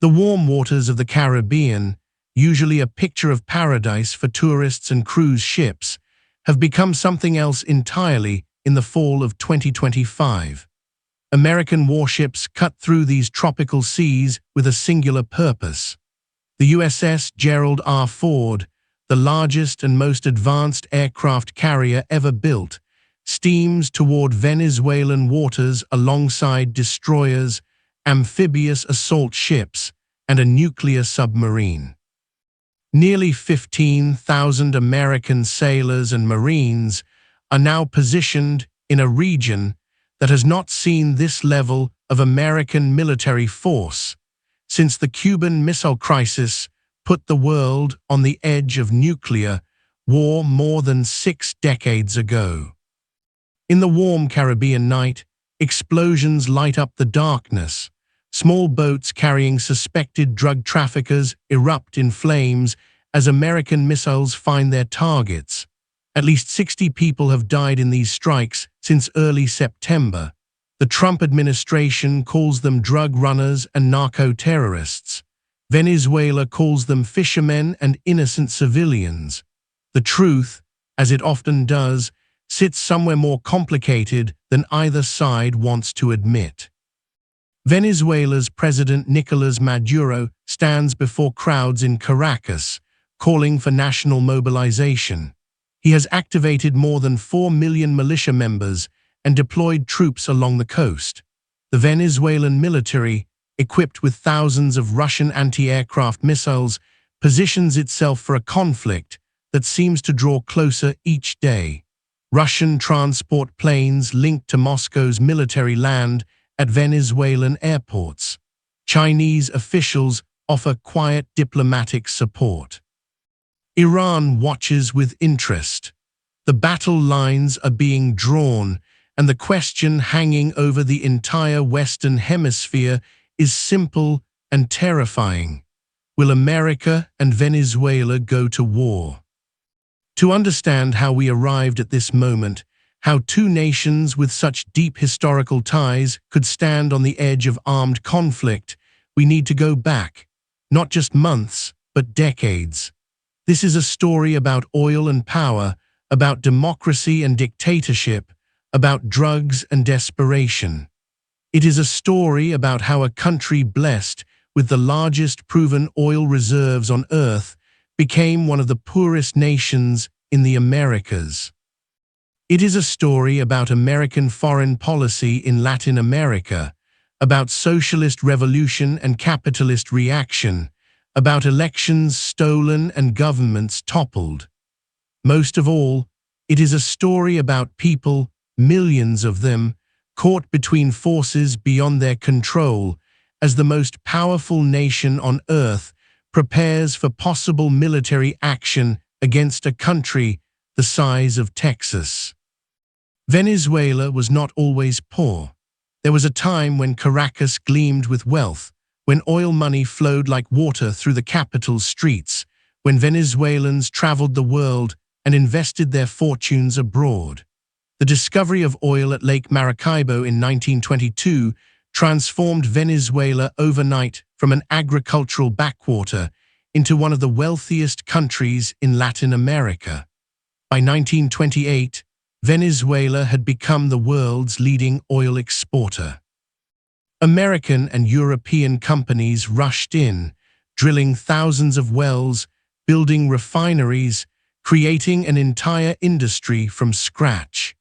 The warm waters of the Caribbean, usually a picture of paradise for tourists and cruise ships, have become something else entirely in the fall of 2025. American warships cut through these tropical seas with a singular purpose. The USS Gerald R. the largest and most advanced aircraft carrier ever built, steams toward Venezuelan waters alongside destroyers, amphibious assault ships, and a nuclear submarine. Nearly 15,000 American sailors and Marines are now positioned in a region that has not seen this level of American military force since the Cuban Missile Crisis put the world on the edge of nuclear war more than 6 decades ago. In the warm Caribbean night, explosions light up the darkness. Small boats carrying suspected drug traffickers erupt in flames as American missiles find their targets. At least 60 people have died in these strikes since early September. The Trump administration calls them drug runners and narco-terrorists. Venezuela calls them fishermen and innocent civilians. The truth, as it often does, sits somewhere more complicated than either side wants to admit. Venezuela's President Nicolás Maduro stands before crowds in Caracas, calling for national mobilization. He has activated more than 4 million militia members and deployed troops along the coast. The Venezuelan military, equipped with thousands of Russian anti-aircraft missiles, positions itself for a conflict that seems to draw closer each day. Russian transport planes linked to Moscow's military land at Venezuelan airports. Chinese officials offer quiet diplomatic support. Iran watches with interest. The battle lines are being drawn, and the question hanging over the entire Western Hemisphere is simple and terrifying. Will America and Venezuela go to war? To understand how we arrived at this moment, how two nations with such deep historical ties could stand on the edge of armed conflict, we need to go back, not just months, but decades. This is a story about oil and power, about democracy and dictatorship, about drugs and desperation. It is a story about how a country blessed with the largest proven oil reserves on Earth became one of the poorest nations in the Americas. It is a story about American foreign policy in Latin America, about socialist revolution and capitalist reaction, about elections stolen and governments toppled. Most of all, it is a story about people, millions of them, caught between forces beyond their control as the most powerful nation on Earth prepares for possible military action against a country the size of Texas. Venezuela was not always poor. There was a time when Caracas gleamed with wealth, when oil money flowed like water through the capital's streets, when Venezuelans traveled the world and invested their fortunes abroad. The discovery of oil at Lake Maracaibo in 1922 transformed Venezuela overnight from an agricultural backwater into one of the wealthiest countries in Latin America. By 1928, Venezuela had become the world's leading oil exporter. American and European companies rushed in, drilling thousands of wells, building refineries, creating an entire industry from scratch.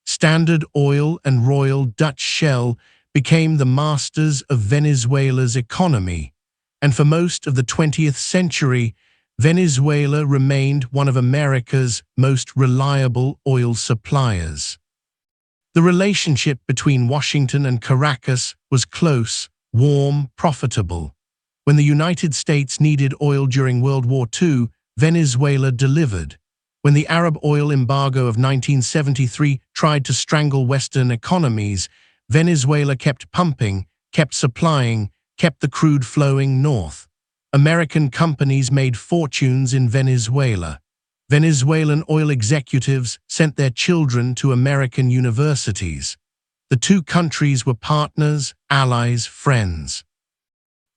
Standard Oil and Royal Dutch Shell became the masters of Venezuela's economy, and for most of the 20th century, Venezuela remained one of America's most reliable oil suppliers. The relationship between Washington and Caracas was close, warm, profitable. When the United States needed oil during World War II, Venezuela delivered. When the Arab oil embargo of 1973 tried to strangle Western economies, Venezuela kept pumping, kept supplying, kept the crude flowing north. American companies made fortunes in Venezuela. Venezuelan oil executives sent their children to American universities. The two countries were partners, allies, friends.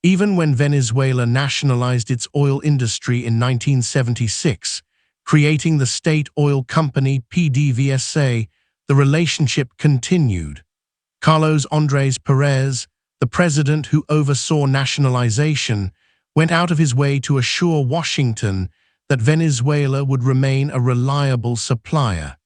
Even when Venezuela nationalized its oil industry in 1976, creating the state oil company PDVSA, the relationship continued. Carlos Andrés Pérez, the president who oversaw nationalization, went out of his way to assure Washington that Venezuela would remain a reliable supplier.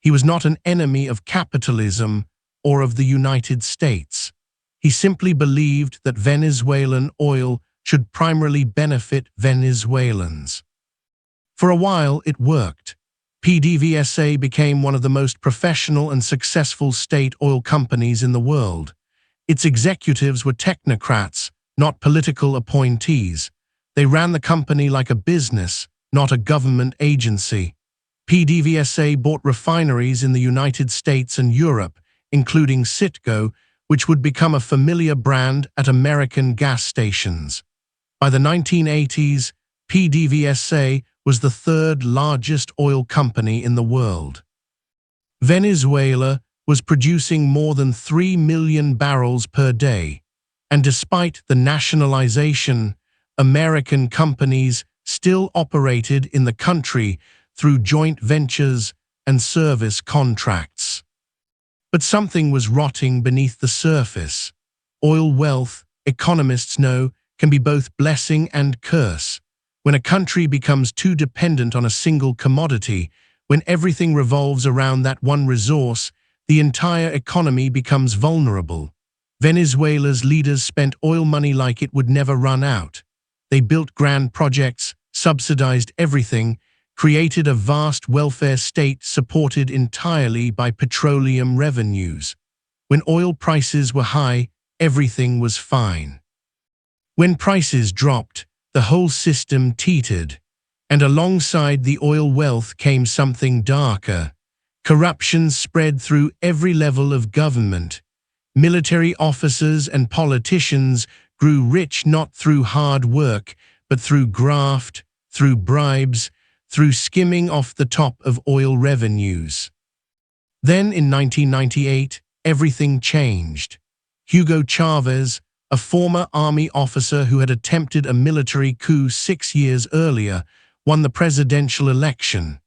He was not an enemy of capitalism or of the United States. He simply believed that Venezuelan oil should primarily benefit Venezuelans. For a while, it worked. PDVSA became one of the most professional and successful state oil companies in the world. Its executives were technocrats, not political appointees. They ran the company like a business, not a government agency. PDVSA bought refineries in the United States and Europe, including Citgo, which would become a familiar brand at American gas stations. By the 1980s, PDVSA was the third largest oil company in the world. Venezuela was producing more than 3 million barrels per day, and despite the nationalization, American companies still operated in the country through joint ventures and service contracts. But something was rotting beneath the surface. Oil wealth, economists know, can be both blessing and curse. When a country becomes too dependent on a single commodity, when everything revolves around that one resource, the entire economy becomes vulnerable. Venezuela's leaders spent oil money like it would never run out. They built grand projects, subsidized everything, created a vast welfare state supported entirely by petroleum revenues. When oil prices were high, everything was fine. When prices dropped, the whole system teetered. And alongside the oil wealth came something darker. Corruption spread through every level of government. Military officers and politicians grew rich not through hard work, but through graft, through bribes, through skimming off the top of oil revenues. Then in 1998, everything changed. Hugo Chávez, a former army officer who had attempted a military coup 6 years earlier, won the presidential election.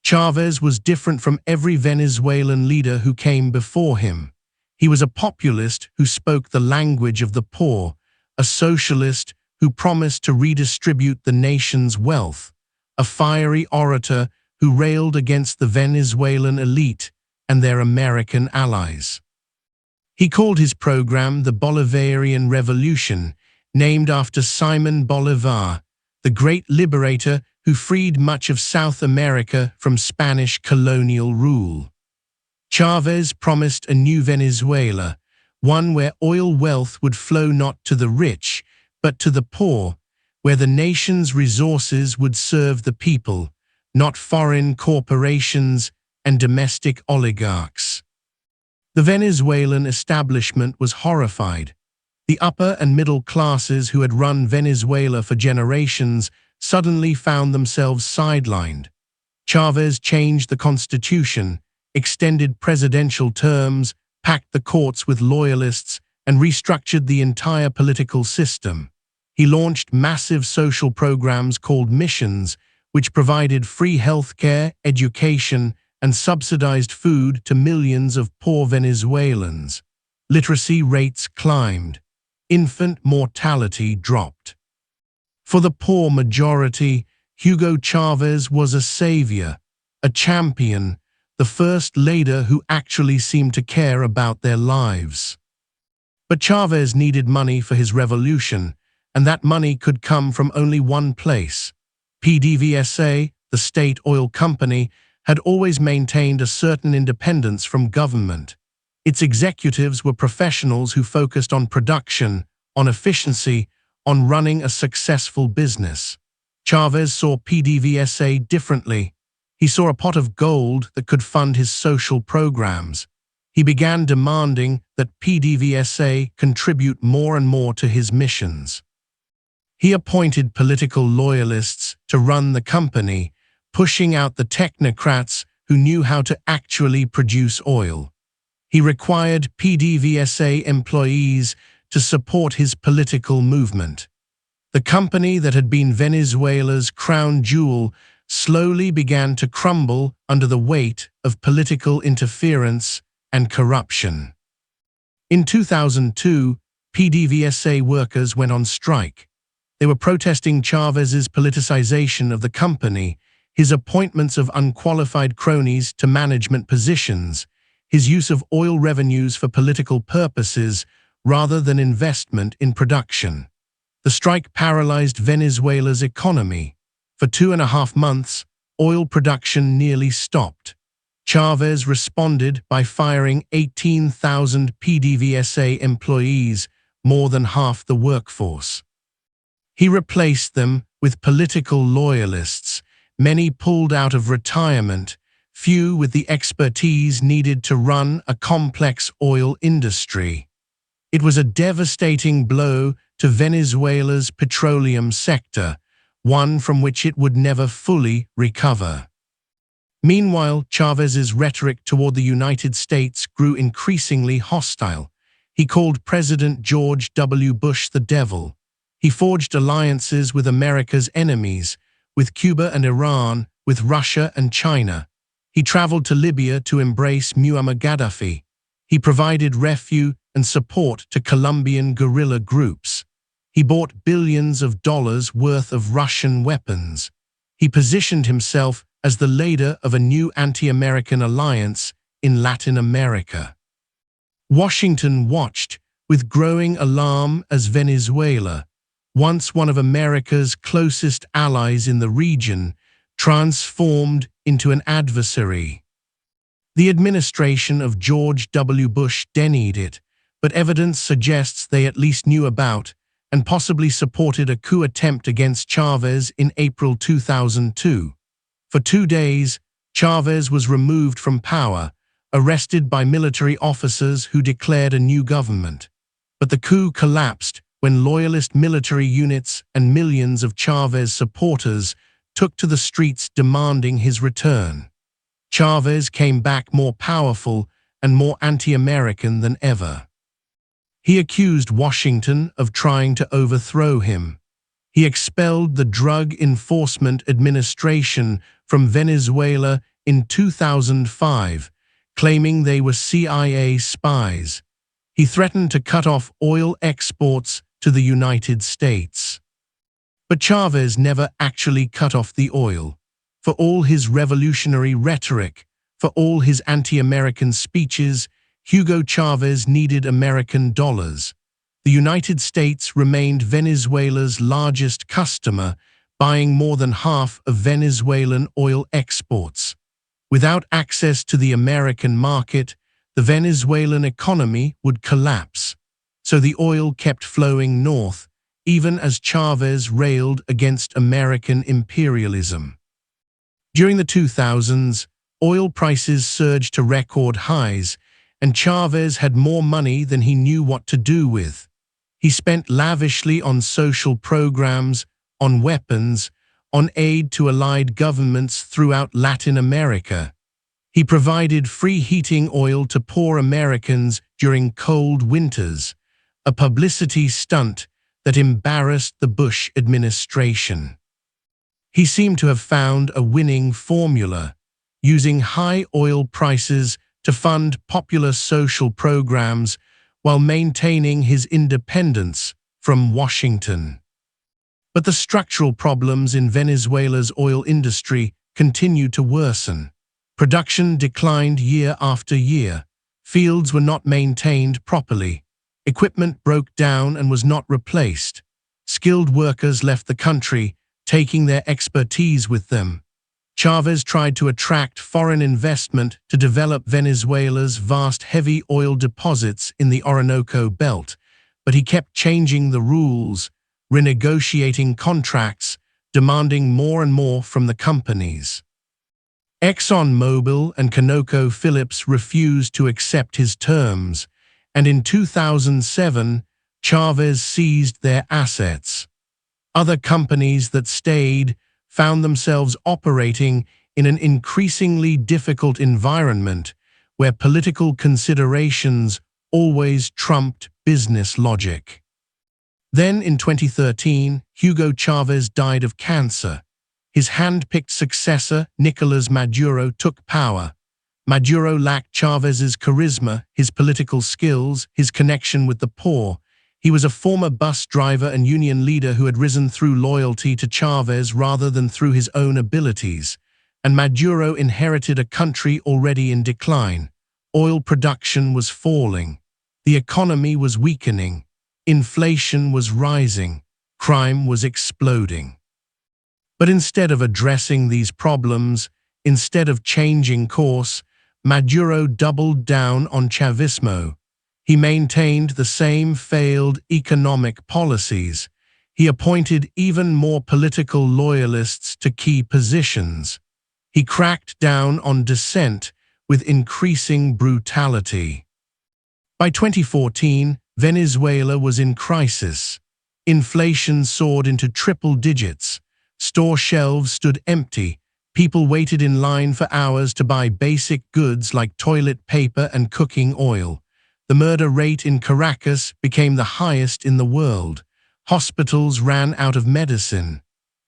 Chávez was different from every Venezuelan leader who came before him. He was a populist who spoke the language of the poor, a socialist who promised to redistribute the nation's wealth, a fiery orator who railed against the Venezuelan elite and their American allies. He called his program the Bolivarian Revolution, named after Simon Bolivar, the great liberator who freed much of South America from Spanish colonial rule. Chávez promised a new Venezuela, one where oil wealth would flow not to the rich, but to the poor, where the nation's resources would serve the people, not foreign corporations and domestic oligarchs. The Venezuelan establishment was horrified. The upper and middle classes who had run Venezuela for generations suddenly found themselves sidelined. Chávez changed the constitution, extended presidential terms, packed the courts with loyalists, and restructured the entire political system. He launched massive social programs called missions, which provided free healthcare, education, and subsidized food to millions of poor Venezuelans. Literacy rates climbed. Infant mortality dropped. For the poor majority, Hugo Chávez was a savior, a champion, the first leader who actually seemed to care about their lives. But Chávez needed money for his revolution, and that money could come from only one place. PDVSA, the state oil company, had always maintained a certain independence from government. Its executives were professionals who focused on production, on efficiency, on running a successful business. Chávez saw PDVSA differently. He saw a pot of gold that could fund his social programs. He began demanding that PDVSA contribute more and more to his missions. He appointed political loyalists to run the company, pushing out the technocrats who knew how to actually produce oil. He required PDVSA employees to support his political movement. The company that had been Venezuela's crown jewel slowly began to crumble under the weight of political interference and corruption. In 2002, PDVSA workers went on strike. They were protesting Chávez's politicization of the company, his appointments of unqualified cronies to management positions, his use of oil revenues for political purposes rather than investment in production. The strike paralyzed Venezuela's economy. For 2.5 months, oil production nearly stopped. Chávez responded by firing 18,000 PDVSA employees, more than half the workforce. He replaced them with political loyalists, many pulled out of retirement, few with the expertise needed to run a complex oil industry. It was a devastating blow to Venezuela's petroleum sector, one from which it would never fully recover. Meanwhile, Chávez's rhetoric toward the United States grew increasingly hostile. He called President George W. Bush the devil. He forged alliances with America's enemies, with Cuba and Iran, with Russia and China. He traveled to Libya to embrace Muammar Gaddafi. He provided refuge and support to Colombian guerrilla groups. He bought billions of dollars worth of Russian weapons. He positioned himself as the leader of a new anti-American alliance in Latin America. Washington watched with growing alarm as Venezuela, once one of America's closest allies in the region, transformed into an adversary. The administration of George W. Bush denied it, but evidence suggests they at least knew about and possibly supported a coup attempt against Chávez in April 2002. For 2 days, Chávez was removed from power, arrested by military officers who declared a new government. But the coup collapsed when loyalist military units and millions of Chávez supporters took to the streets demanding his return. Chávez came back more powerful and more anti-American than ever. He accused Washington of trying to overthrow him. He expelled the Drug Enforcement Administration from Venezuela in 2005, claiming they were CIA spies. He threatened to cut off oil exports to the United States. But Chávez never actually cut off the oil. For all his revolutionary rhetoric, for all his anti-American speeches, Hugo Chávez needed American dollars. The United States remained Venezuela's largest customer, buying more than half of Venezuelan oil exports. Without access to the American market, the Venezuelan economy would collapse. So the oil kept flowing north, even as Chávez railed against American imperialism. During the 2000s, oil prices surged to record highs, and Chávez had more money than he knew what to do with. He spent lavishly on social programs, on weapons, on aid to allied governments throughout Latin America. He provided free heating oil to poor Americans during cold winters, a publicity stunt that embarrassed the Bush administration. He seemed to have found a winning formula, using high oil prices to fund popular social programs while maintaining his independence from Washington. But the structural problems in Venezuela's oil industry continued to worsen. Production declined year after year. Fields were not maintained properly. Equipment broke down and was not replaced. Skilled workers left the country, taking their expertise with them. Chávez tried to attract foreign investment to develop Venezuela's vast heavy oil deposits in the Orinoco Belt, but he kept changing the rules, renegotiating contracts, demanding more and more from the companies. ExxonMobil and ConocoPhillips refused to accept his terms, and in 2007, Chávez seized their assets. Other companies that stayed found themselves operating in an increasingly difficult environment where political considerations always trumped business logic. Then in 2013, Hugo Chávez died of cancer. His hand-picked successor, Nicolás Maduro, took power. Maduro lacked Chávez's charisma, his political skills, his connection with the poor. He was a former bus driver and union leader who had risen through loyalty to Chávez rather than through his own abilities. And Maduro inherited a country already in decline. Oil production was falling. The economy was weakening. Inflation was rising. Crime was exploding. But instead of addressing these problems, instead of changing course, Maduro doubled down on Chavismo. He maintained the same failed economic policies. He appointed even more political loyalists to key positions. He cracked down on dissent with increasing brutality. By 2014, Venezuela was in crisis. Inflation soared into triple digits. Store shelves stood empty. People waited in line for hours to buy basic goods like toilet paper and cooking oil. The murder rate in Caracas became the highest in the world. Hospitals ran out of medicine.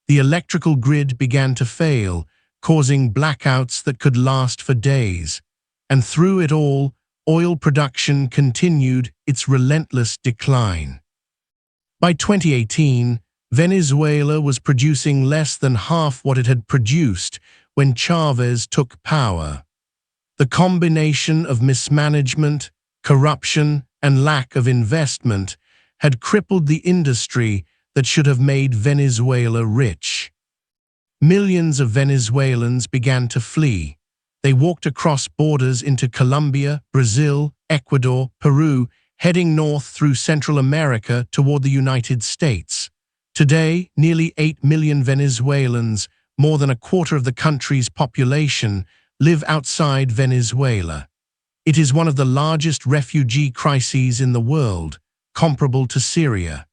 The electrical grid began to fail, causing blackouts that could last for days. And through it all, oil production continued its relentless decline. By 2018, Venezuela was producing less than half what it had produced when Chávez took power. The combination of mismanagement, corruption, and lack of investment had crippled the industry that should have made Venezuela rich. Millions of Venezuelans began to flee. They walked across borders into Colombia, Brazil, Ecuador, Peru, heading north through Central America toward the United States. Today, nearly 8 million Venezuelans, more than a quarter of the country's population, live outside Venezuela. It is one of the largest refugee crises in the world, comparable to Syria.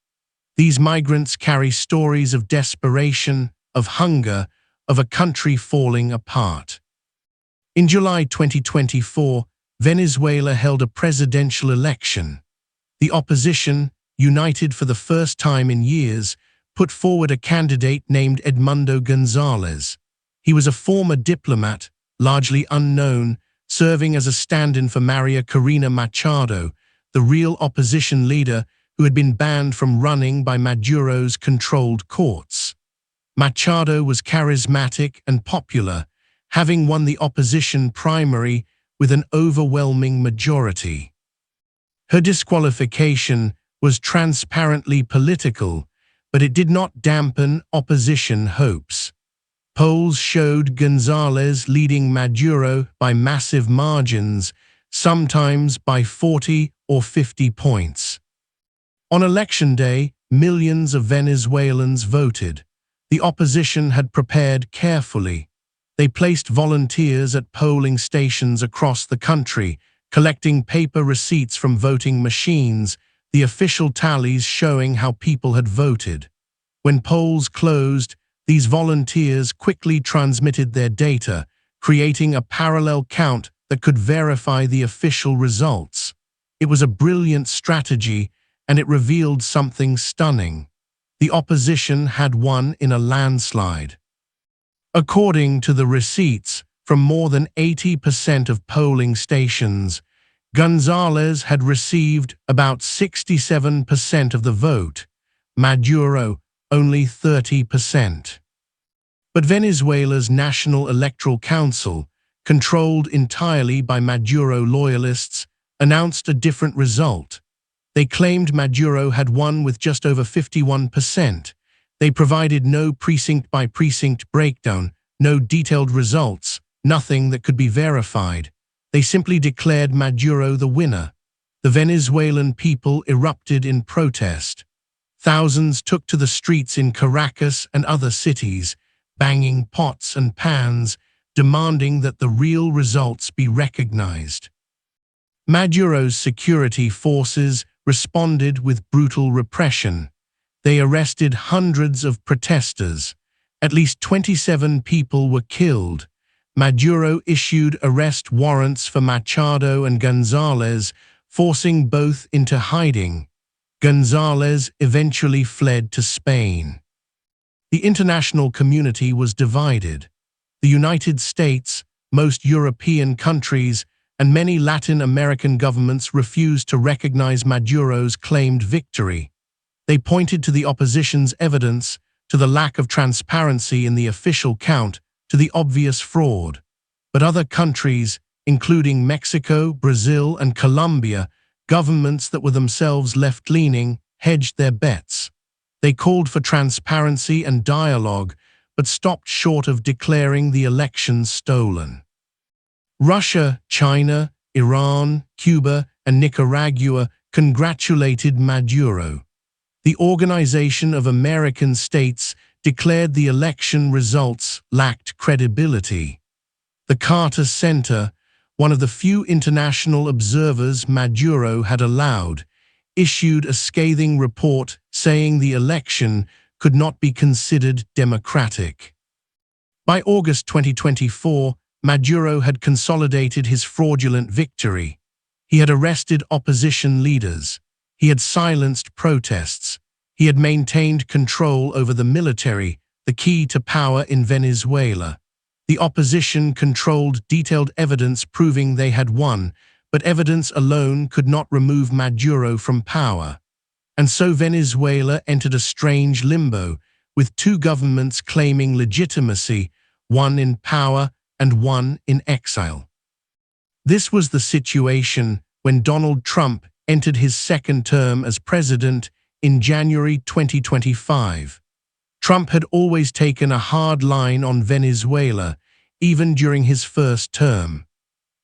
These migrants carry stories of desperation, of hunger, of a country falling apart. In July 2024, Venezuela held a presidential election. The opposition, united for the first time in years, put forward a candidate named Edmundo González. He was a former diplomat, largely unknown, serving as a stand-in for Maria Corina Machado, the real opposition leader who had been banned from running by Maduro's controlled courts. Machado was charismatic and popular, having won the opposition primary with an overwhelming majority. Her disqualification was transparently political, but it did not dampen opposition hopes. Polls showed González leading Maduro by massive margins, sometimes by 40 or 50 points. On election day, millions of Venezuelans voted. The opposition had prepared carefully. They placed volunteers at polling stations across the country, collecting paper receipts from voting machines, the official tallies showing how people had voted. When polls closed, these volunteers quickly transmitted their data, creating a parallel count that could verify the official results. It was a brilliant strategy, and it revealed something stunning. The opposition had won in a landslide. According to the receipts from more than 80% of polling stations, González had received about 67% of the vote, Maduro only 30%. But Venezuela's National Electoral Council, controlled entirely by Maduro loyalists, announced a different result. They claimed Maduro had won with just over 51%. They provided no precinct-by-precinct breakdown, no detailed results, nothing that could be verified. They simply declared Maduro the winner. The Venezuelan people erupted in protest. Thousands took to the streets in Caracas and other cities, banging pots and pans, demanding that the real results be recognized. Maduro's security forces responded with brutal repression. They arrested hundreds of protesters. At least 27 people were killed. Maduro issued arrest warrants for Machado and González forcing both into hiding. González eventually fled to Spain. The international community was divided. The United States, most European countries, and many Latin American governments refused to recognize Maduro's claimed victory. They pointed to the opposition's evidence, to the lack of transparency in the official count, to the obvious fraud. But other countries, including Mexico, Brazil, and Colombia, governments that were themselves left-leaning, hedged their bets. They called for transparency and dialogue, but stopped short of declaring the election stolen. Russia, China, Iran, Cuba, and Nicaragua congratulated Maduro. The Organization of American States declared the election results lacked credibility. The Carter Center, one of the few international observers Maduro had allowed, issued a scathing report saying the election could not be considered democratic. By August 2024, Maduro had consolidated his fraudulent victory. He had arrested opposition leaders. He had silenced protests. He had maintained control over the military, the key to power in Venezuela. The opposition controlled detailed evidence proving they had won, but evidence alone could not remove Maduro from power. And so Venezuela entered a strange limbo, with two governments claiming legitimacy, one in power and one in exile. This was the situation when Donald Trump entered his second term as president in January 2025. Trump had always taken a hard line on Venezuela, even during his first term.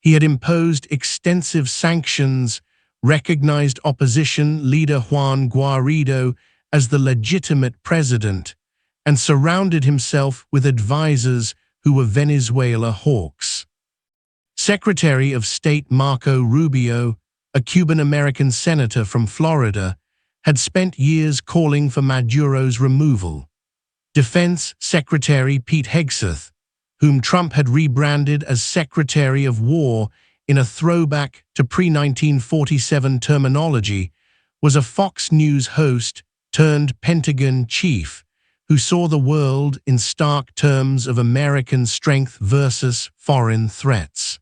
He had imposed extensive sanctions, recognized opposition leader Juan Guaido as the legitimate president, and surrounded himself with advisors who were Venezuela hawks. Secretary of State Marco Rubio, a Cuban-American senator from Florida, had spent years calling for Maduro's removal. Defense Secretary Pete Hegseth, whom Trump had rebranded as Secretary of War in a throwback to pre-1947 terminology, was a Fox News host turned Pentagon chief who saw the world in stark terms of American strength versus foreign threats.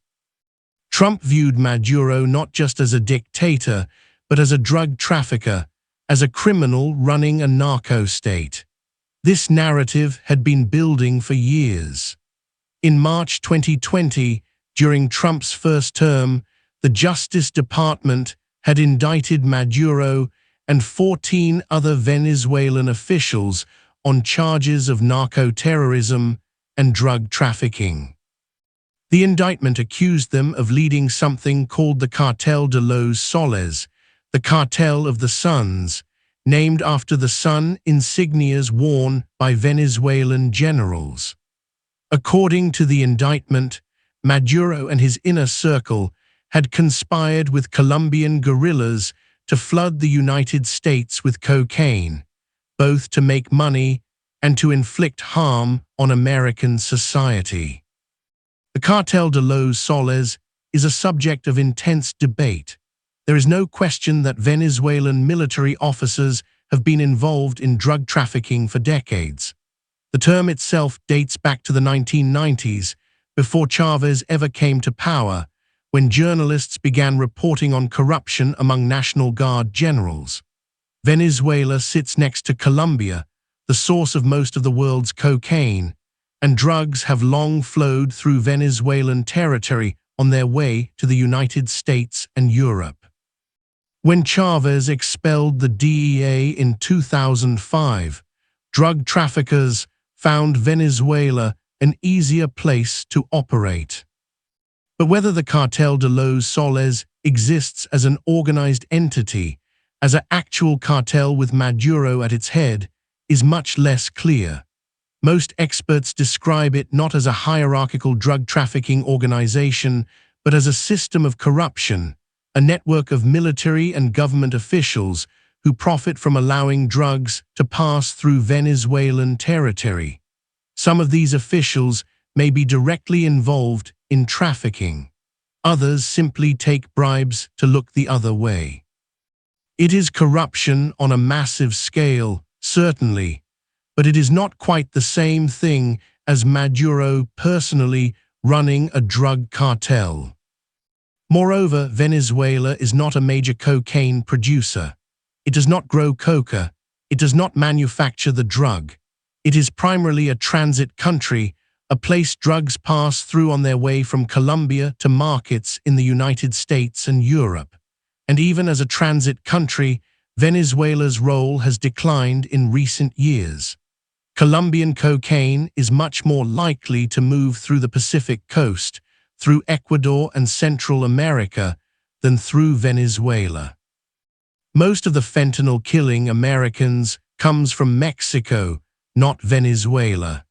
Trump viewed Maduro not just as a dictator, but as a drug trafficker, as a criminal running a narco-state. This narrative had been building for years. In March 2020, during Trump's first term, the Justice Department had indicted Maduro and 14 other Venezuelan officials on charges of narco-terrorism and drug trafficking. The indictment accused them of leading something called the Cartel de los Soles, the Cartel of the Suns, named after the sun insignias worn by Venezuelan generals. According to the indictment, Maduro and his inner circle had conspired with Colombian guerrillas to flood the United States with cocaine, both to make money and to inflict harm on American society. The Cartel de los Soles is a subject of intense debate. There is no question that Venezuelan military officers have been involved in drug trafficking for decades. The term itself dates back to the 1990s, before Chavez ever came to power, when journalists began reporting on corruption among National Guard generals. Venezuela sits next to Colombia, the source of most of the world's cocaine, and drugs have long flowed through Venezuelan territory on their way to the United States and Europe. When Chavez expelled the DEA in 2005, drug traffickers found Venezuela an easier place to operate. But whether the Cartel de los Soles exists as an organized entity, as an actual cartel with Maduro at its head, is much less clear. Most experts describe it not as a hierarchical drug trafficking organization, but as a system of corruption, a network of military and government officials who profit from allowing drugs to pass through Venezuelan territory. Some of these officials may be directly involved in trafficking. Others simply take bribes to look the other way. It is corruption on a massive scale, certainly, but it is not quite the same thing as Maduro personally running a drug cartel. Moreover, Venezuela is not a major cocaine producer. It does not grow coca. It does not manufacture the drug. It is primarily a transit country, a place drugs pass through on their way from Colombia to markets in the United States and Europe. And even as a transit country, Venezuela's role has declined in recent years. Colombian cocaine is much more likely to move through the Pacific coast, through Ecuador and Central America, than through Venezuela. Most of the fentanyl killing Americans comes from Mexico, not Venezuela.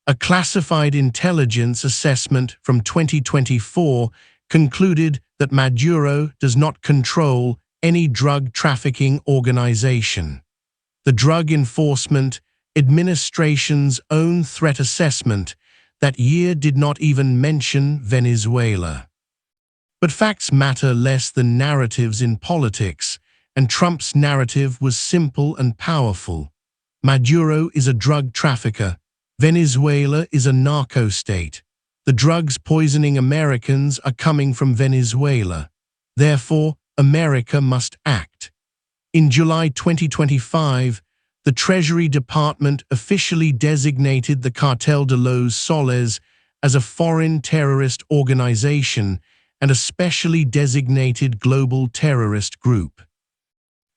A classified intelligence assessment from 2024 concluded that Maduro does not control any drug trafficking organization. The Drug Enforcement Administration's own threat assessment that year did not even mention Venezuela. But facts matter less than narratives in politics, and Trump's narrative was simple and powerful. Maduro is a drug trafficker. Venezuela is a narco-state. The drugs poisoning Americans are coming from Venezuela. Therefore, America must act. In July 2025, the Treasury Department officially designated the Cartel de los Soles as a foreign terrorist organization and a specially designated global terrorist group.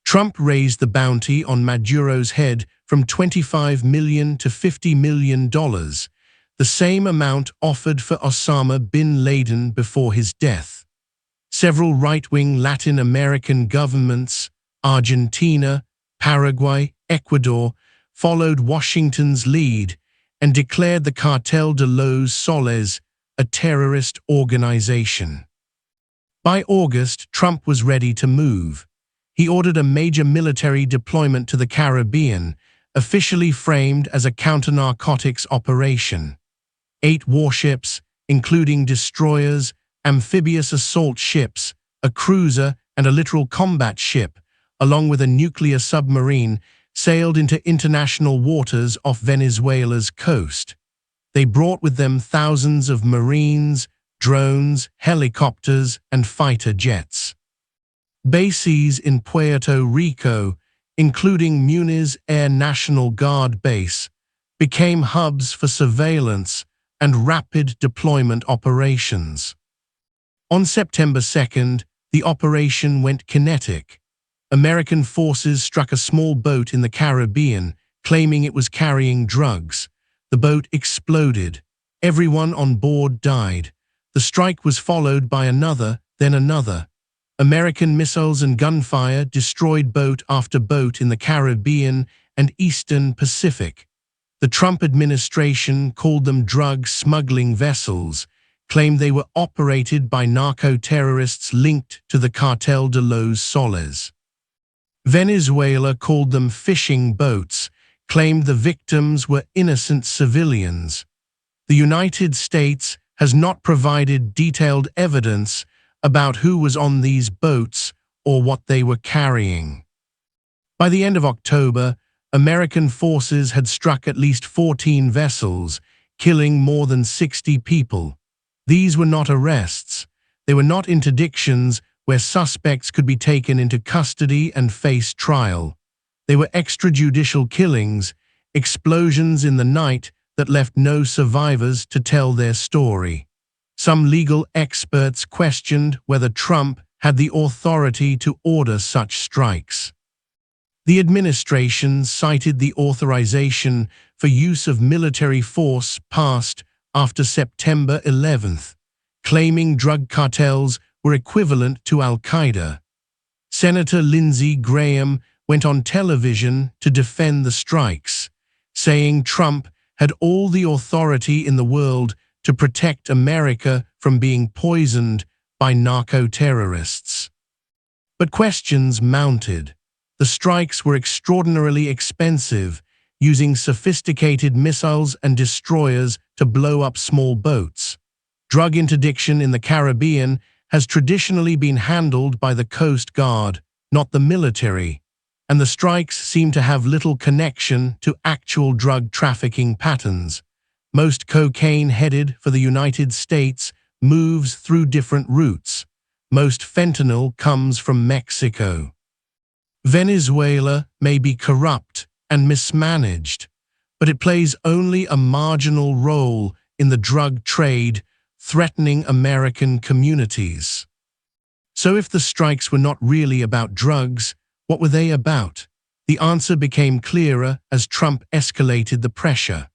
Trump raised the bounty on Maduro's head from $25 million to $50 million, the same amount offered for Osama bin Laden before his death. Several right-wing Latin American governments, Argentina, Paraguay, Ecuador, followed Washington's lead and declared the Cartel de los Soles a terrorist organization. By August, Trump was ready to move. He ordered a major military deployment to the Caribbean, officially framed as a counter-narcotics operation. 8 warships, including destroyers, amphibious assault ships, a cruiser, and a littoral combat ship, along with a nuclear submarine, sailed into international waters off Venezuela's coast. They brought with them thousands of Marines, drones, helicopters, and fighter jets. Bases in Puerto Rico, including Muniz Air National Guard Base, became hubs for surveillance and rapid deployment operations. On September 2nd, the operation went kinetic. American forces struck a small boat in the Caribbean, claiming it was carrying drugs. The boat exploded. Everyone on board died. The strike was followed by another, then another. American missiles and gunfire destroyed boat after boat in the Caribbean and Eastern Pacific. The Trump administration called them drug smuggling vessels, claimed they were operated by narco-terrorists linked to the Cartel de los Soles. Venezuela called them fishing boats, claimed the victims were innocent civilians. The United States has not provided detailed evidence about who was on these boats or what they were carrying. By the end of October, American forces had struck at least 14 vessels, killing more than 60 people. These were not arrests. They were not interdictions where suspects could be taken into custody and face trial. They were extrajudicial killings, explosions in the night that left no survivors to tell their story. Some legal experts questioned whether Trump had the authority to order such strikes. The administration cited the authorization for use of military force passed after September 11th, claiming drug cartels were equivalent to Al-Qaeda. Senator Lindsey Graham went on television to defend the strikes, saying Trump had all the authority in the world to protect America from being poisoned by narco-terrorists. But questions mounted. The strikes were extraordinarily expensive, using sophisticated missiles and destroyers to blow up small boats. Drug interdiction in the Caribbean has traditionally been handled by the Coast Guard, not the military, and the strikes seem to have little connection to actual drug trafficking patterns. Most cocaine headed for the United States moves through different routes. Most fentanyl comes from Mexico. Venezuela may be corrupt and mismanaged, but it plays only a marginal role in the drug trade, threatening American communities. So if the strikes were not really about drugs, what were they about? The answer became clearer as Trump escalated the pressure.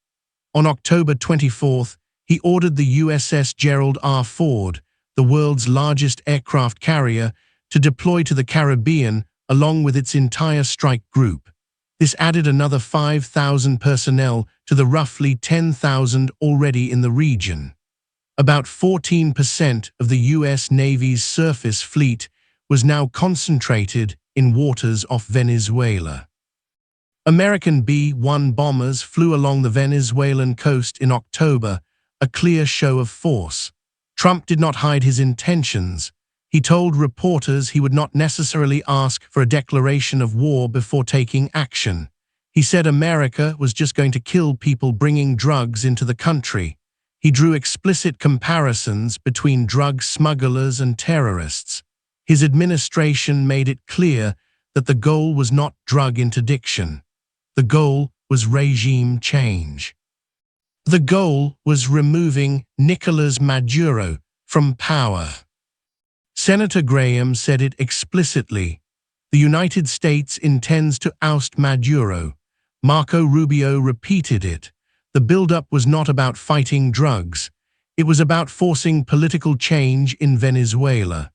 On October 24th, he ordered the USS Gerald R, the world's largest aircraft carrier, to deploy to the Caribbean along with its entire strike group. This added another 5,000 personnel to the roughly 10,000 already in the region. About 14% of the U.S. Navy's surface fleet was now concentrated in waters off Venezuela. American B-1 bombers flew along the Venezuelan coast in October, a clear show of force. Trump did not hide his intentions. He told reporters he would not necessarily ask for a declaration of war before taking action. He said America was just going to kill people bringing drugs into the country. He drew explicit comparisons between drug smugglers and terrorists. His administration made it clear that the goal was not drug interdiction. The goal was regime change. The goal was removing Nicolás Maduro from power. Senator Graham said it explicitly. The United States intends to oust Maduro. Marco Rubio repeated it. The buildup was not about fighting drugs. It was about forcing political change in Venezuela.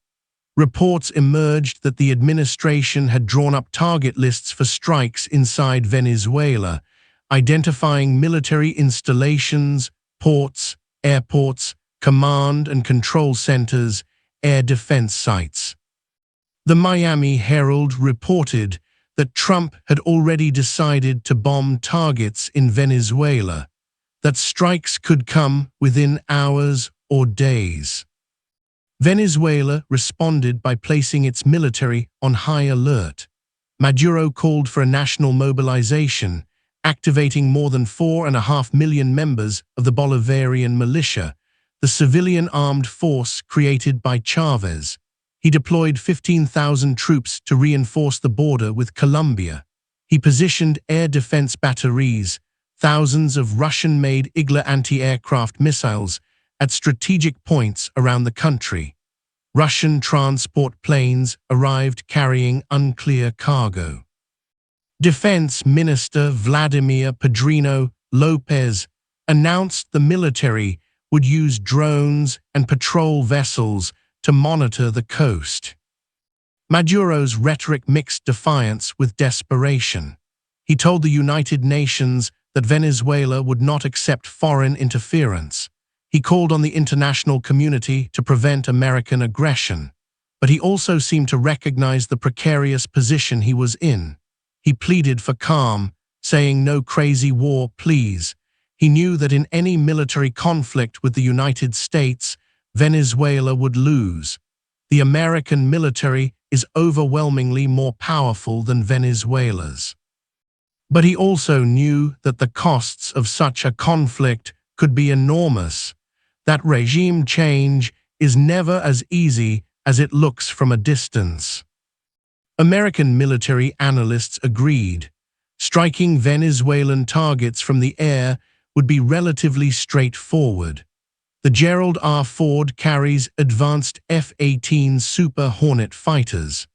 Reports emerged that the administration had drawn up target lists for strikes inside Venezuela, identifying military installations, ports, airports, command and control centers, air defense sites. The Miami Herald reported that Trump had already decided to bomb targets in Venezuela, that strikes could come within hours or days. Venezuela responded by placing its military on high alert. Maduro called for a national mobilization, activating more than 4.5 million members of the Bolivarian militia, the civilian armed force created by Chávez. He deployed 15,000 troops to reinforce the border with Colombia. He positioned air defense batteries, thousands of Russian-made Igla anti-aircraft missiles, at strategic points around the country. Russian transport planes arrived carrying unclear cargo. Defense Minister Vladimir Pedrino Lopez announced the military would use drones and patrol vessels to monitor the coast. Maduro's rhetoric mixed defiance with desperation. He told the United Nations that Venezuela would not accept foreign interference. He called on the international community to prevent American aggression, but he also seemed to recognize the precarious position he was in. He pleaded for calm, saying no crazy war, please. He knew that in any military conflict with the United States, Venezuela would lose. The American military is overwhelmingly more powerful than Venezuela's. But he also knew that the costs of such a conflict could be enormous, that regime change is never as easy as it looks from a distance. American military analysts agreed. Striking Venezuelan targets from the air would be relatively straightforward. The Gerald R. Ford carries advanced F-18 Super Hornet fighters.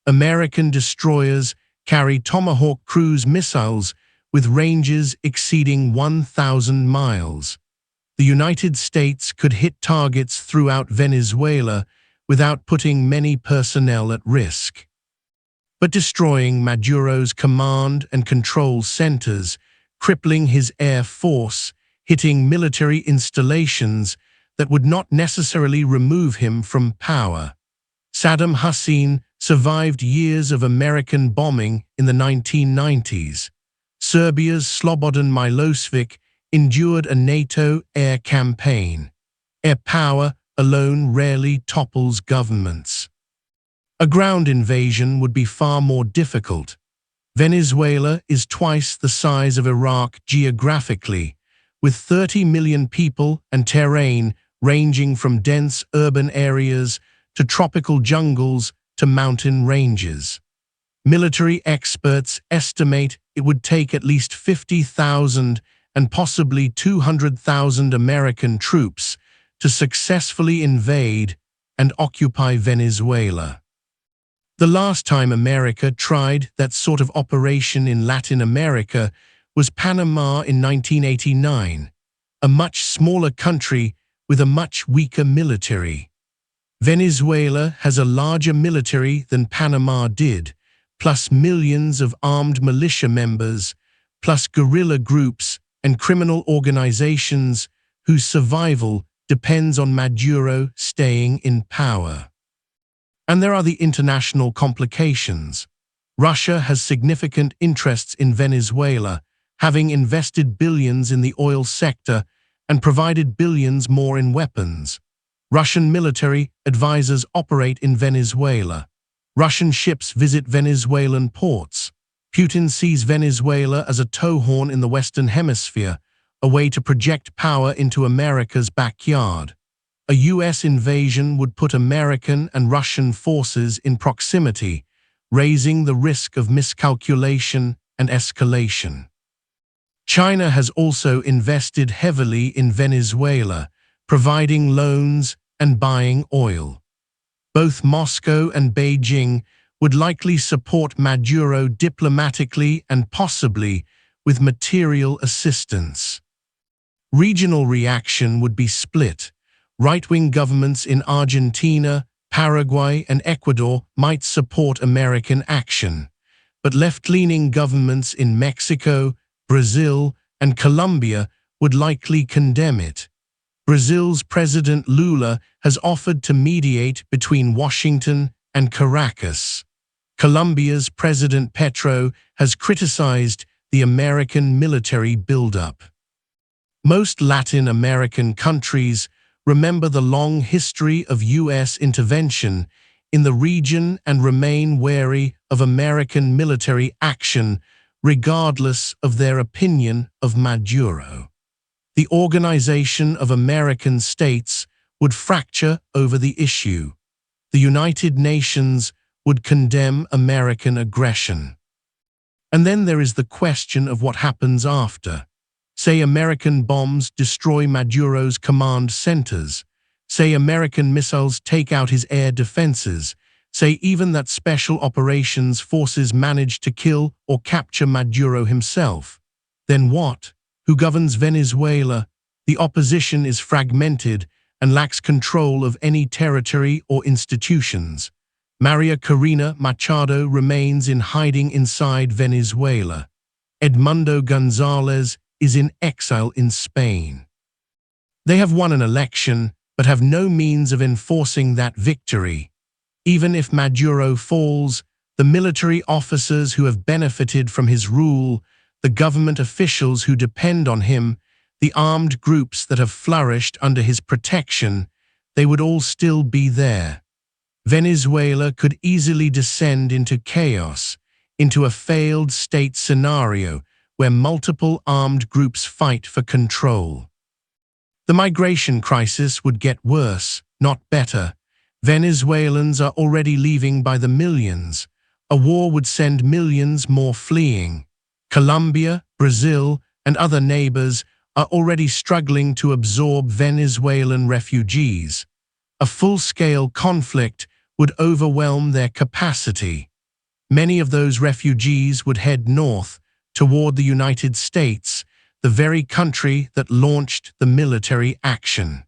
American destroyers carry Tomahawk cruise missiles with ranges exceeding 1,000 miles. The United States could hit targets throughout Venezuela without putting many personnel at risk. But destroying Maduro's command and control centers, crippling his air force, hitting military installations that would not necessarily remove him from power. Saddam Hussein survived years of American bombing in the 1990s. Serbia's Slobodan Milosevic endured a NATO air campaign. Air power alone rarely topples governments. A ground invasion would be far more difficult. Venezuela is twice the size of Iraq geographically, with 30 million people and terrain ranging from dense urban areas to tropical jungles to mountain ranges. Military experts estimate it would take at least 50,000 and possibly 200,000 American troops to successfully invade and occupy Venezuela. The last time America tried that sort of operation in Latin America was Panama in 1989, a much smaller country with a much weaker military. Venezuela has a larger military than Panama did, plus millions of armed militia members, plus guerrilla groups and criminal organizations whose survival depends on Maduro staying in power. And there are the international complications. Russia has significant interests in Venezuela, having invested billions in the oil sector and provided billions more in weapons. Russian military advisors operate in Venezuela. Russian ships visit Venezuelan ports. Putin sees Venezuela as a tow horn in the Western Hemisphere, a way to project power into America's backyard. A U.S. invasion would put American and Russian forces in proximity, raising the risk of miscalculation and escalation. China has also invested heavily in Venezuela, providing loans and buying oil. Both Moscow and Beijing would likely support Maduro diplomatically and possibly with material assistance. Regional reaction would be split. Right-wing governments in Argentina, Paraguay, and Ecuador might support American action, but left-leaning governments in Mexico, Brazil, and Colombia would likely condemn it. Brazil's President Lula has offered to mediate between Washington and Caracas. Colombia's President Petro has criticized the American military buildup. Most Latin American countries remember the long history of U.S. intervention in the region and remain wary of American military action regardless of their opinion of Maduro. The Organization of American States would fracture over the issue. The United Nations would condemn American aggression. And then there is the question of what happens after. Say American bombs destroy Maduro's command centers. Say American missiles take out his air defenses. Say even that special operations forces manage to kill or capture Maduro himself. Then what? Who governs Venezuela? The opposition is fragmented and lacks control of any territory or institutions. Maria Corina Machado remains in hiding inside Venezuela. Edmundo González is in exile in Spain. They have won an election, but have no means of enforcing that victory. Even if Maduro falls, the military officers who have benefited from his rule, the government officials who depend on him, the armed groups that have flourished under his protection, they would all still be there. Venezuela could easily descend into chaos, into a failed state scenario where multiple armed groups fight for control. The migration crisis would get worse, not better. Venezuelans are already leaving by the millions. A war would send millions more fleeing. Colombia, Brazil, and other neighbors are already struggling to absorb Venezuelan refugees. A full-scale conflict would overwhelm their capacity. Many of those refugees would head north, toward the United States, the very country that launched the military action.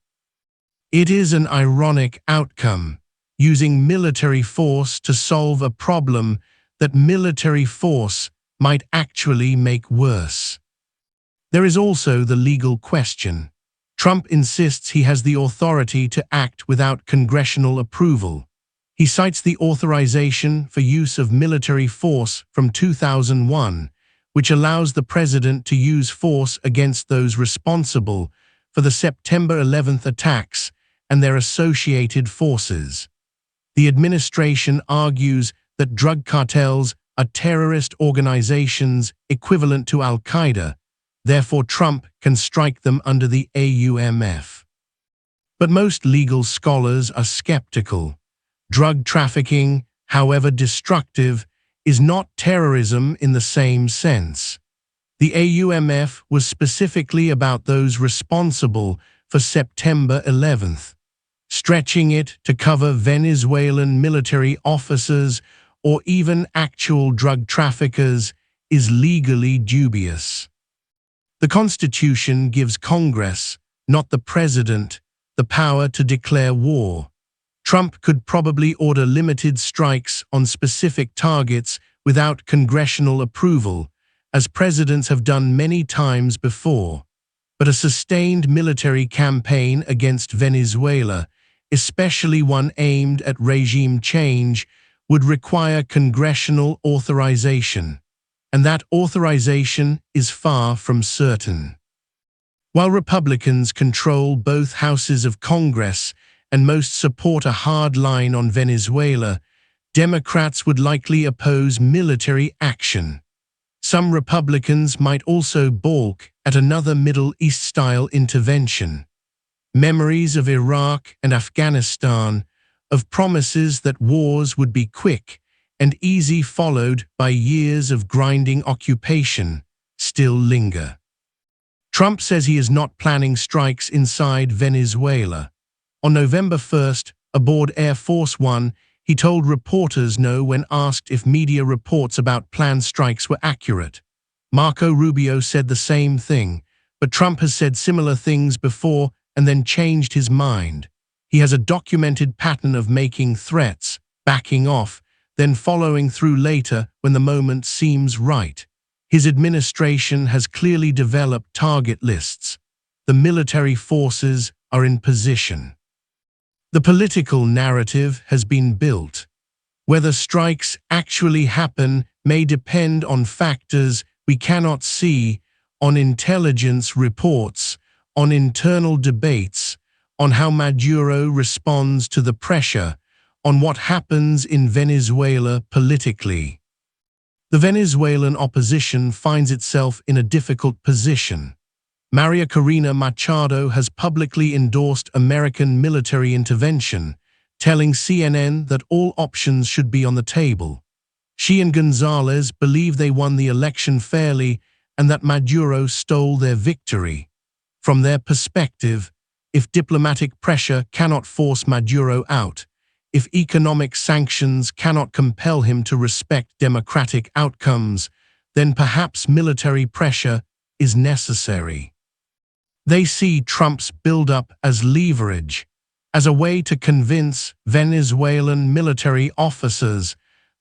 It is an ironic outcome, using military force to solve a problem that military force might actually make worse. There is also the legal question. Trump insists he has the authority to act without congressional approval. He cites the authorization for use of military force from 2001, which allows the president to use force against those responsible for the September 11th attacks and their associated forces. The administration argues that drug cartels are terrorist organizations equivalent to Al-Qaeda, therefore Trump can strike them under the AUMF. But most legal scholars are skeptical. Drug trafficking, however destructive, is not terrorism in the same sense. The AUMF was specifically about those responsible for September 11th. Stretching it to cover Venezuelan military officers or even actual drug traffickers is legally dubious. The Constitution gives Congress, not the President, the power to declare war. Trump could probably order limited strikes on specific targets without congressional approval, as presidents have done many times before. But a sustained military campaign against Venezuela, especially one aimed at regime change, would require congressional authorization, and that authorization is far from certain. While Republicans control both houses of Congress and most support a hard line on Venezuela, Democrats would likely oppose military action. Some Republicans might also balk at another Middle East-style intervention. Memories of Iraq and Afghanistan, of promises that wars would be quick and easy followed by years of grinding occupation, still linger. Trump says he is not planning strikes inside Venezuela. On November 1st, aboard Air Force One, he told reporters no when asked if media reports about planned strikes were accurate. Marco Rubio said the same thing, but Trump has said similar things before and then changed his mind. He has a documented pattern of making threats, backing off, then following through later when the moment seems right. His administration has clearly developed target lists. The military forces are in position. The political narrative has been built. Whether strikes actually happen may depend on factors we cannot see, on intelligence reports, on internal debates, on how Maduro responds to the pressure, on what happens in Venezuela politically. The Venezuelan opposition finds itself in a difficult position. Maria Corina Machado has publicly endorsed American military intervention, telling CNN that all options should be on the table. She and Gonzalez believe they won the election fairly and that Maduro stole their victory. From their perspective, if diplomatic pressure cannot force Maduro out, if economic sanctions cannot compel him to respect democratic outcomes, then perhaps military pressure is necessary. They see Trump's build-up as leverage, as a way to convince Venezuelan military officers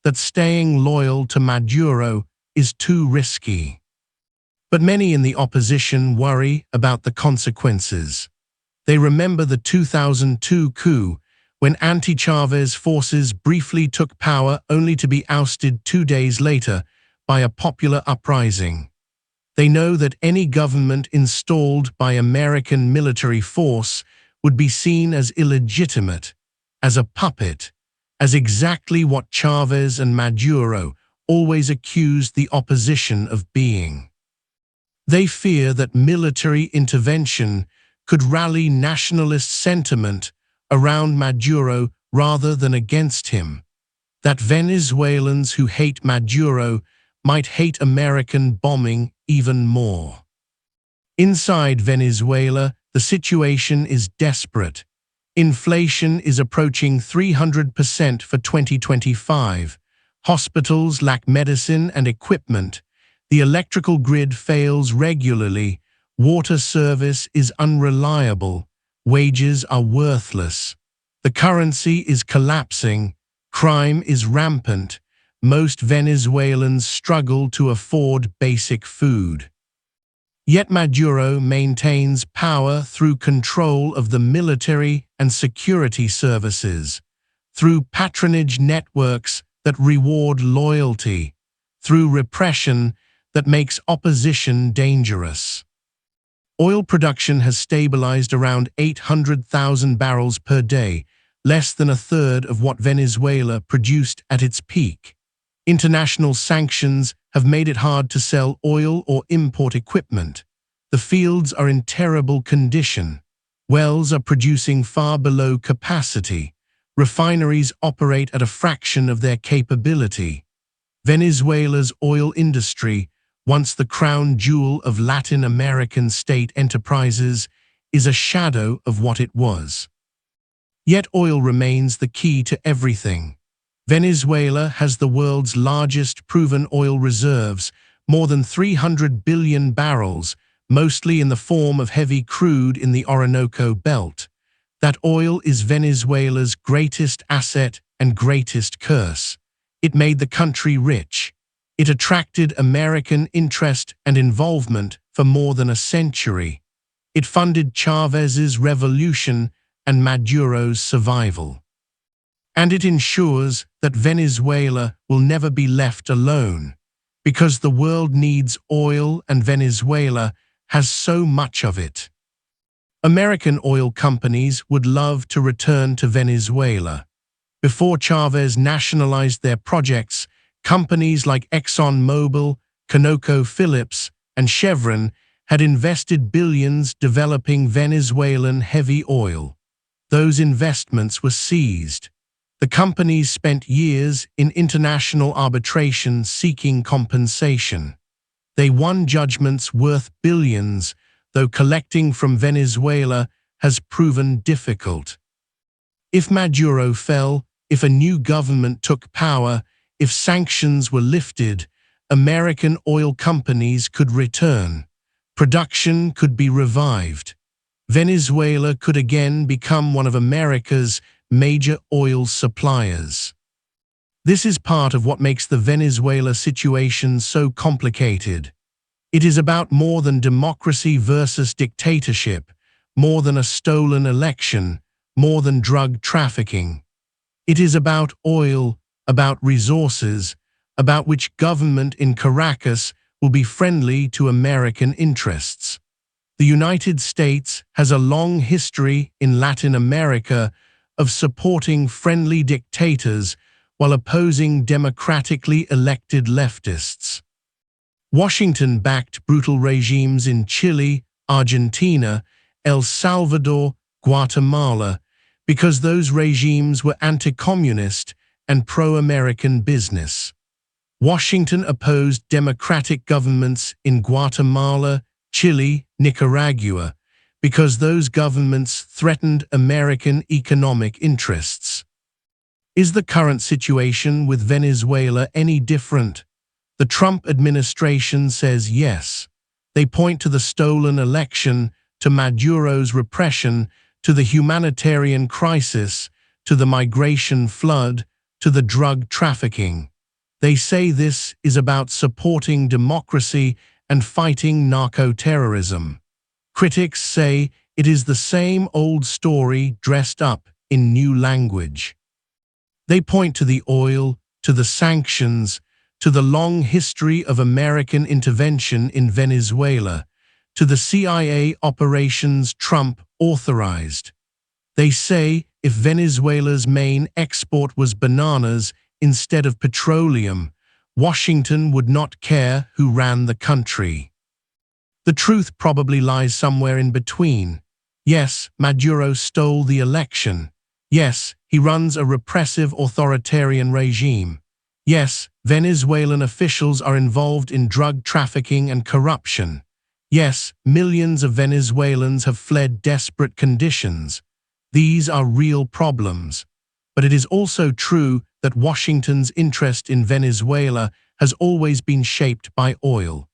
that staying loyal to Maduro is too risky. But many in the opposition worry about the consequences. They remember the 2002 coup, when anti-Chavez forces briefly took power only to be ousted 2 days later by a popular uprising. They know that any government installed by American military force would be seen as illegitimate, as a puppet, as exactly what Chavez and Maduro always accused the opposition of being. They fear that military intervention could rally nationalist sentiment around Maduro rather than against him, that Venezuelans who hate Maduro might hate American bombing even more. Inside Venezuela, the situation is desperate. Inflation is approaching 300% for 2025. Hospitals lack medicine and equipment. The electrical grid fails regularly. Water service is unreliable. Wages are worthless. The currency is collapsing. Crime is rampant. Most Venezuelans struggle to afford basic food. Yet Maduro maintains power through control of the military and security services, through patronage networks that reward loyalty, through repression that makes opposition dangerous. Oil production has stabilized around 800,000 barrels per day, less than a third of what Venezuela produced at its peak. International sanctions have made it hard to sell oil or import equipment. The fields are in terrible condition. Wells are producing far below capacity. Refineries operate at a fraction of their capability. Venezuela's oil industry, once the crown jewel of Latin American state enterprises, is a shadow of what it was. Yet oil remains the key to everything. Venezuela has the world's largest proven oil reserves, more than 300 billion barrels, mostly in the form of heavy crude in the Orinoco Belt. That oil is Venezuela's greatest asset and greatest curse. It made the country rich. It attracted American interest and involvement for more than a century. It funded Chávez's revolution and Maduro's survival. And it ensures that Venezuela will never be left alone, because the world needs oil and Venezuela has so much of it. American oil companies would love to return to Venezuela. Before Chávez nationalized their projects, companies like ExxonMobil, ConocoPhillips, and Chevron had invested billions developing Venezuelan heavy oil. Those investments were seized. The companies spent years in international arbitration seeking compensation. They won judgments worth billions, though collecting from Venezuela has proven difficult. If Maduro fell, if a new government took power, if sanctions were lifted, American oil companies could return. Production could be revived. Venezuela could again become one of America's major oil suppliers. This is part of what makes the Venezuela situation so complicated. It is about more than democracy versus dictatorship, more than a stolen election, more than drug trafficking. It is about oil, about resources, about which government in Caracas will be friendly to American interests. The United States has a long history in Latin America of supporting friendly dictators while opposing democratically elected leftists. Washington backed brutal regimes in Chile, Argentina, El Salvador, Guatemala, because those regimes were anti-communist and pro-American business. Washington opposed democratic governments in Guatemala, Chile, Nicaragua, because those governments threatened American economic interests. Is the current situation with Venezuela any different? The Trump administration says yes. They point to the stolen election, to Maduro's repression, to the humanitarian crisis, to the migration flood, to the drug trafficking. They say this is about supporting democracy and fighting narco-terrorism. Critics say it is the same old story dressed up in new language. They point to the oil, to the sanctions, to the long history of American intervention in Venezuela, to the CIA operations Trump authorized. They say if Venezuela's main export was bananas instead of petroleum, Washington would not care who ran the country. The truth probably lies somewhere in between. Yes, Maduro stole the election. Yes, he runs a repressive authoritarian regime. Yes, Venezuelan officials are involved in drug trafficking and corruption. Yes, millions of Venezuelans have fled desperate conditions. These are real problems. But it is also true that Washington's interest in Venezuela has always been shaped by oil.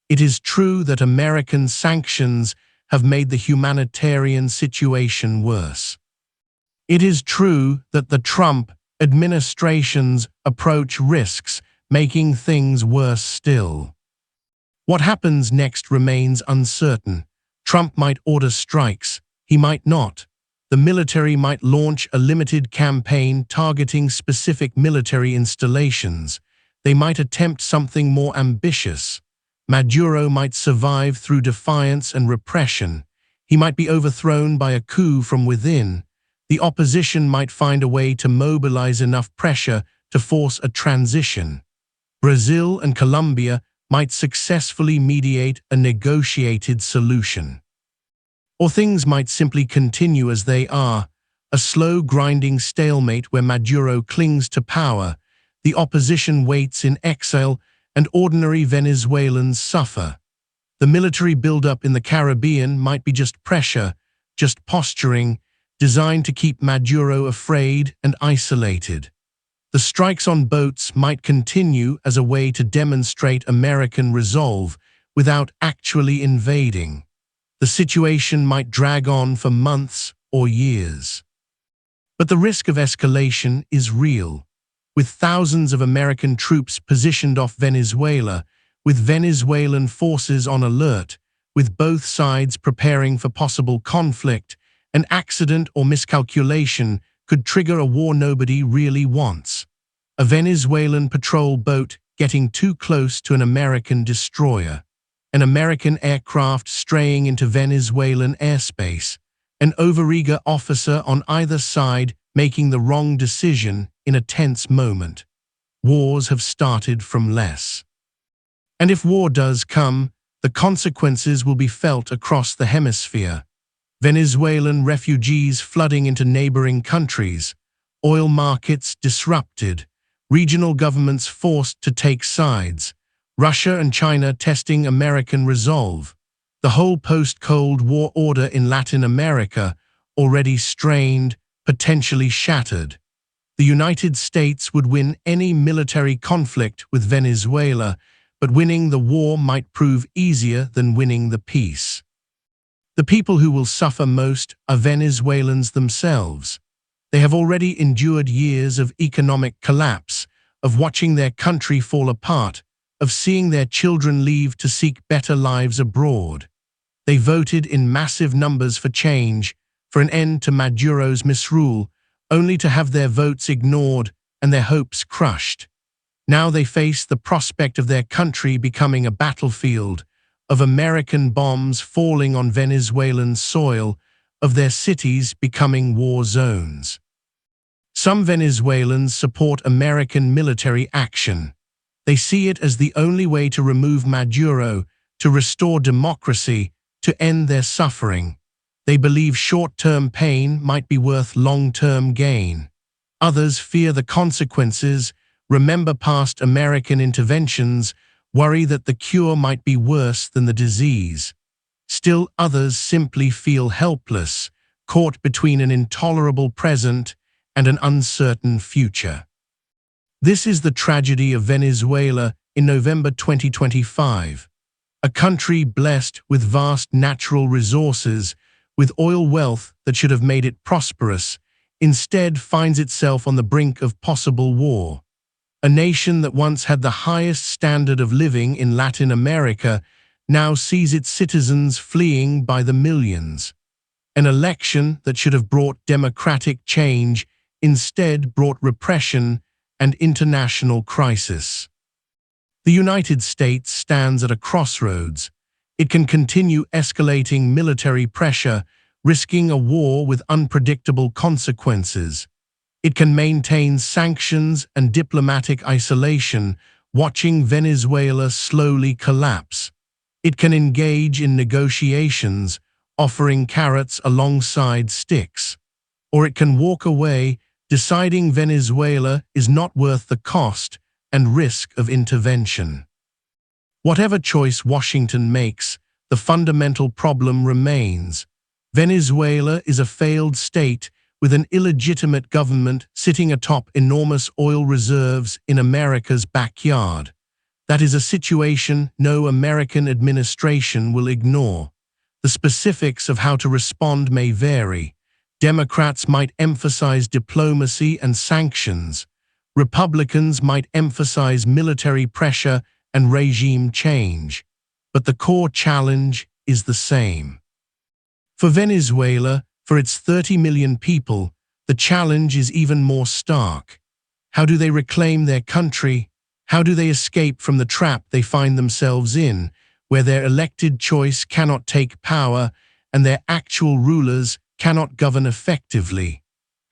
It is true that American sanctions have made the humanitarian situation worse. It is true that the Trump administration's approach risks making things worse still. What happens next remains uncertain. Trump might order strikes. He might not. The military might launch a limited campaign targeting specific military installations. They might attempt something more ambitious. Maduro might survive through defiance and repression. He might be overthrown by a coup from within. The opposition might find a way to mobilize enough pressure to force a transition. Brazil and Colombia might successfully mediate a negotiated solution. Or things might simply continue as they are, a slow grinding stalemate where Maduro clings to power, the opposition waits in exile, and ordinary Venezuelans suffer. The military buildup in the Caribbean might be just pressure, just posturing, designed to keep Maduro afraid and isolated. The strikes on boats might continue as a way to demonstrate American resolve without actually invading. The situation might drag on for months or years. But the risk of escalation is real. With thousands of American troops positioned off Venezuela, with Venezuelan forces on alert, with both sides preparing for possible conflict, an accident or miscalculation could trigger a war nobody really wants. A Venezuelan patrol boat getting too close to an American destroyer, an American aircraft straying into Venezuelan airspace, an overeager officer on either side making the wrong decision in a tense moment. Wars have started from less. And if war does come, the consequences will be felt across the hemisphere. Venezuelan refugees flooding into neighboring countries, oil markets disrupted, regional governments forced to take sides, Russia and China testing American resolve, the whole post-Cold War order in Latin America already strained, potentially shattered. The United States would win any military conflict with Venezuela, but winning the war might prove easier than winning the peace. The people who will suffer most are Venezuelans themselves. They have already endured years of economic collapse, of watching their country fall apart, of seeing their children leave to seek better lives abroad. They voted in massive numbers for change, for an end to Maduro's misrule, only to have their votes ignored and their hopes crushed. Now they face the prospect of their country becoming a battlefield, of American bombs falling on Venezuelan soil, of their cities becoming war zones. Some Venezuelans support American military action. They see it as the only way to remove Maduro, to restore democracy, to end their suffering. They believe short-term pain might be worth long-term gain. Others fear the consequences, remember past American interventions, worry that the cure might be worse than the disease. Still others simply feel helpless, caught between an intolerable present and an uncertain future. This is the tragedy of Venezuela in November 2025. A country blessed with vast natural resources, with oil wealth that should have made it prosperous, instead finds itself on the brink of possible war. A nation that once had the highest standard of living in Latin America now sees its citizens fleeing by the millions. An election that should have brought democratic change instead brought repression and international crisis. The United States stands at a crossroads. It can continue escalating military pressure, risking a war with unpredictable consequences. It can maintain sanctions and diplomatic isolation, watching Venezuela slowly collapse. It can engage in negotiations, offering carrots alongside sticks. Or it can walk away, deciding Venezuela is not worth the cost and risk of intervention. Whatever choice Washington makes, the fundamental problem remains. Venezuela is a failed state with an illegitimate government sitting atop enormous oil reserves in America's backyard. That is a situation no American administration will ignore. The specifics of how to respond may vary. Democrats might emphasize diplomacy and sanctions. Republicans might emphasize military pressure and regime change. But the core challenge is the same. For Venezuela, for its 30 million people, the challenge is even more stark. How do they reclaim their country? How do they escape from the trap they find themselves in, where their elected choice cannot take power and their actual rulers cannot govern effectively?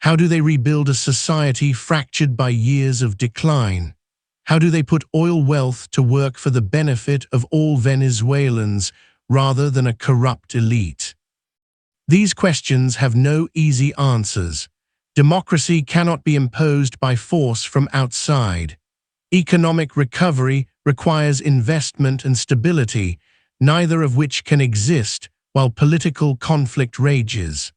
How do they rebuild a society fractured by years of decline? How do they put oil wealth to work for the benefit of all Venezuelans rather than a corrupt elite? These questions have no easy answers. Democracy cannot be imposed by force from outside. Economic recovery requires investment and stability, neither of which can exist while political conflict rages.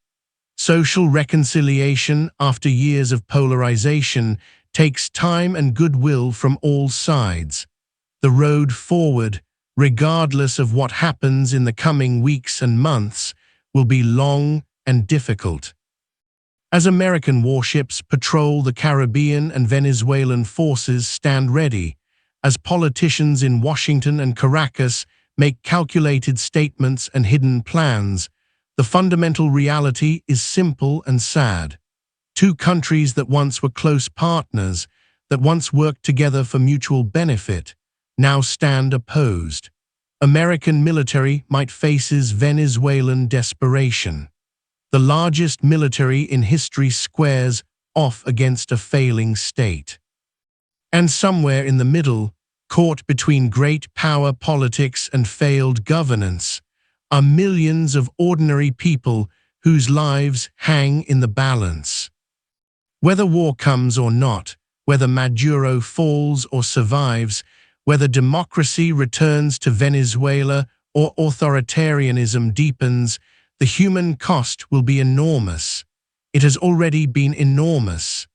Social reconciliation after years of polarization takes time and goodwill from all sides. The road forward, regardless of what happens in the coming weeks and months, will be long and difficult. As American warships patrol the Caribbean and Venezuelan forces stand ready, as politicians in Washington and Caracas make calculated statements and hidden plans, the fundamental reality is simple and sad. Two countries that once were close partners, that once worked together for mutual benefit, now stand opposed. American military might faces Venezuelan desperation. The largest military in history squares off against a failing state. And somewhere in the middle, caught between great power politics and failed governance, are millions of ordinary people whose lives hang in the balance. Whether war comes or not, whether Maduro falls or survives, whether democracy returns to Venezuela or authoritarianism deepens, the human cost will be enormous. It has already been enormous.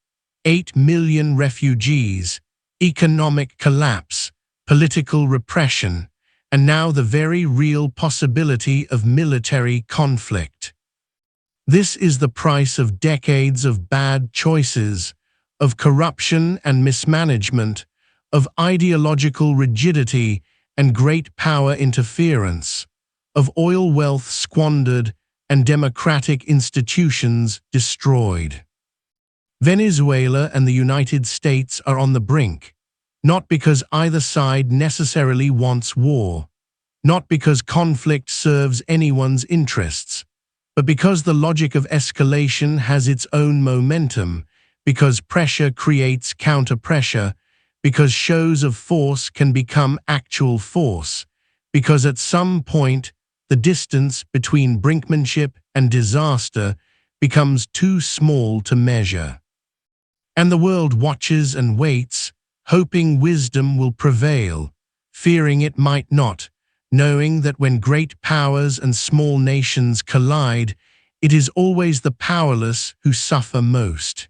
8 million refugees, economic collapse, political repression, and now the very real possibility of military conflict. This is the price of decades of bad choices, of corruption and mismanagement, of ideological rigidity and great power interference, of oil wealth squandered and democratic institutions destroyed. Venezuela and the United States are on the brink, not because either side necessarily wants war, not because conflict serves anyone's interests, but because the logic of escalation has its own momentum, because pressure creates counter-pressure, because shows of force can become actual force, because at some point the distance between brinkmanship and disaster becomes too small to measure. And the world watches and waits, hoping wisdom will prevail, fearing it might not, knowing that when great powers and small nations collide, it is always the powerless who suffer most.